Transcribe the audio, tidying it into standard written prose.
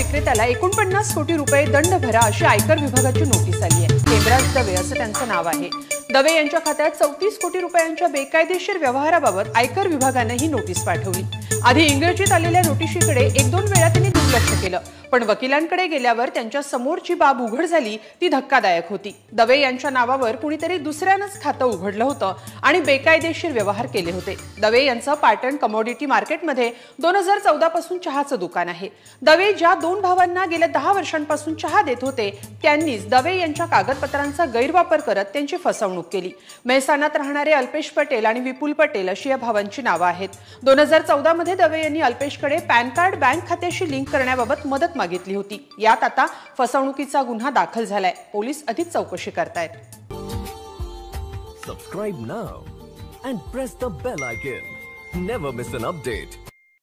विक्रेत्याला 49 कोटी रुपये दंड भरा अशी आयकर विभागाची नोटीस आली आहे। हेमराज दवे असं त्यांचं नाव आहे। दवे यांच्या खात्यात 34 कोटी रुपयांच्या बेकायदेशीर व्यवहाराबाबत आयकर विभागाने ही नोटीस पाठवली। आधी इंग्रजीत आलेल्या नोटिशीकडे 1-2 वेळा त्यांनी दुर्लक्ष केलं, पण वकिलांकडे गेल्यावर त्यांच्या समोरची बाब उघड झाली ती धक्कादायक होती। दवे यांच्या नावावर कुणीतरी दुसऱ्यानंच खातं उघडलं होतं आणि बेकायदेशीर व्यवहार केले होते। दवे यांचं पाटण कमोडिटी मार्केटमध्ये 2014 पासून चहाचं दुकान आहे। दवे ज्या 2 भावांना गेल्या 10 वर्षांपासून चहा देत होते त्यांनीच दवे यांच्या कागदपत्रांचा गैरवापर करत त्यांची फसवणूक केली। मेहसाणात राहणारे अल्पेश पटेल आणि विपुल पटेल अशी या भावांची नावं आहेत। 2014 मध्ये दवे यांनी अल्पेशकडे पॅन कार्ड बँक खात्याशी लिंक करण्याबाबत मदत मागितली होती। यात आता फसवणुकीचा गुन्हा दाखल झालाय। पोलीस अधिक चौकशी करतायत। Subscribe now and press the bell icon. Never miss an update.